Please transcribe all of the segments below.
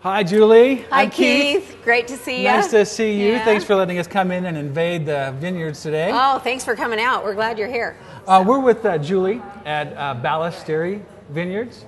Hi, Julie. Hi, I'm Keith. Great to see you. Nice to see you. Yeah. Thanks for letting us come in and invade the vineyards today. Oh, thanks for coming out. We're glad you're here. We're with Julie at Balistreri Vineyards.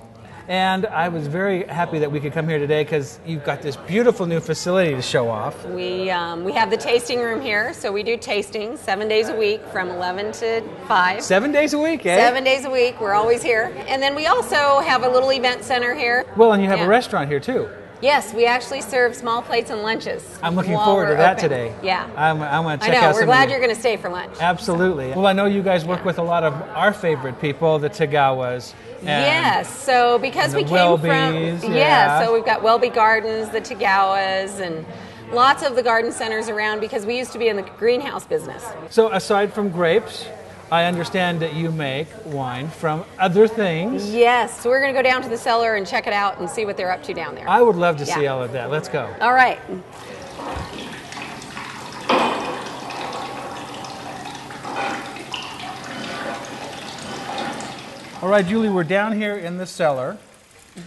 And I was very happy that we could come here today because you've got this beautiful new facility to show off. We have the tasting room here, so we do tastings 7 days a week from 11 to 5. 7 days a week, eh? 7 days a week. We're always here. And then we also have a little event center here. Well, and you have a restaurant here, too. Yes, we actually serve small plates and lunches. I'm looking forward to that open. today. Yeah. I'm going to check out I know. some We're glad you're going to stay for lunch. Absolutely. Well, I know you guys work with a lot of our favorite people, the Tagawas. Yes, so because we came from, so we've got Welby Gardens, the Tagawas, and lots of the garden centers around because we used to be in the greenhouse business. So aside from grapes, I understand that you make wine from other things. Yes, so we're going to go down to the cellar and check it out and see what they're up to down there. I would love to see all of that. Let's go. All right. All right, Julie, we're down here in the cellar,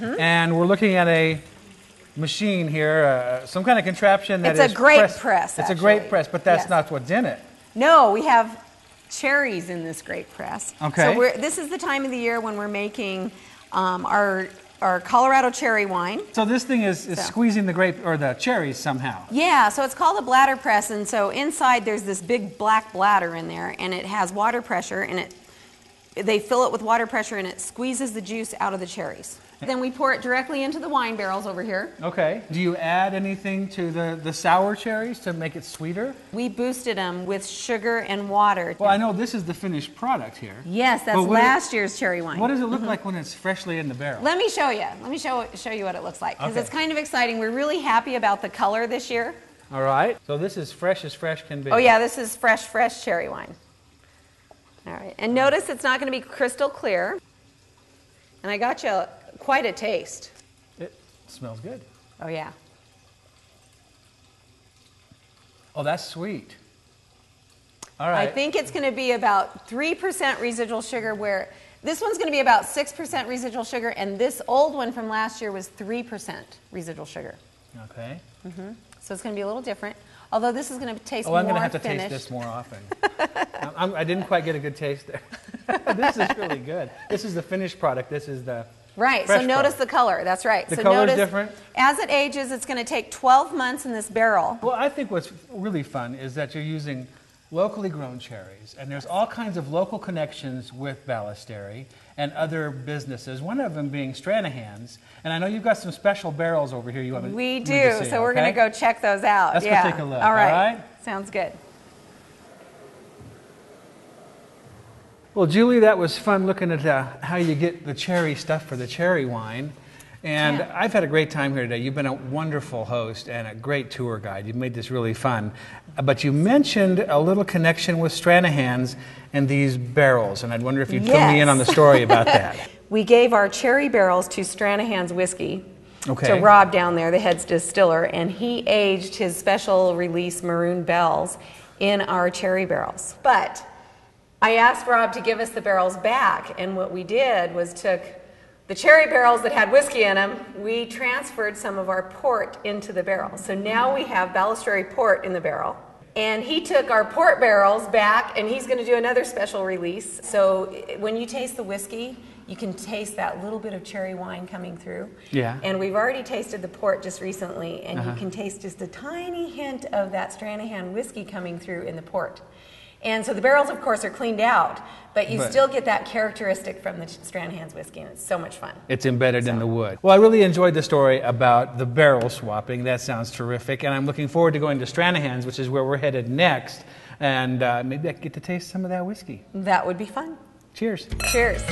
and we're looking at a machine here, some kind of contraption that is It's a grape press. It's a grape press, but that's not what's in it. No, we have cherries in this grape press. Okay. So this is the time of the year when we're making our Colorado cherry wine. So this thing is squeezing the grape or the cherries somehow. Yeah, so it's called a bladder press, and so inside there's this big black bladder in there, and it has water pressure, and they fill it with water pressure, and it squeezes the juice out of the cherries. Then we pour it directly into the wine barrels over here. Okay. Do you add anything to the sour cherries to make it sweeter? We boosted them with sugar and water. Well, I know this is the finished product here. Yes, that's last year's cherry wine. What does it look like when it's freshly in the barrel? Let me show you. Let me show you what it looks like, because it's kind of exciting. We're really happy about the color this year. All right. So this is fresh as fresh can be. Oh yeah, this is fresh cherry wine. All right, and notice it's not going to be crystal clear. And I got you quite a taste. It smells good. Oh yeah. Oh, that's sweet. All right. I think it's going to be about 3% residual sugar, where this one's going to be about 6% residual sugar, and this old one from last year was 3% residual sugar. Okay. So it's going to be a little different. Although this is going to taste more I'm going to have to finished. taste this more often. I didn't quite get a good taste there. This is really good. This is the finished product. This is the right. fresh So notice product. the color. That's right. The so color's notice, different. As it ages, it's going to take 12 months in this barrel. Well, I think what's really fun is that you're using locally grown cherries, and there's all kinds of local connections with Balistreri and other businesses, one of them being Stranahan's. And I know you've got some special barrels over here you want to We do, so we're going to go check those out. Let's go take a look. All right. All right? Sounds good. Well, Julie, that was fun looking at how you get the cherry stuff for the cherry wine. And I've had a great time here today. You've been a wonderful host and a great tour guide. You've made this really fun. But you mentioned a little connection with Stranahan's and these barrels, and I'd wonder if you'd fill me in on the story about that. We gave our cherry barrels to Stranahan's Whiskey, to Rob down there, the head distiller, and he aged his special release Maroon Bells in our cherry barrels. But I asked Rob to give us the barrels back, and what we did was took the cherry barrels that had whiskey in them, we transferred some of our port into the barrel. So now we have Balistreri port in the barrel. And he took our port barrels back, and he's going to do another special release. So when you taste the whiskey, you can taste that little bit of cherry wine coming through. Yeah. And we've already tasted the port just recently, and you can taste just a tiny hint of that Stranahan whiskey coming through in the port. And so the barrels, of course, are cleaned out, but you still get that characteristic from the Stranahan's whiskey, and it's so much fun. It's embedded in the wood. Well, I really enjoyed the story about the barrel swapping. That sounds terrific, and I'm looking forward to going to Stranahan's, which is where we're headed next, and maybe I can get to taste some of that whiskey. That would be fun. Cheers. Cheers.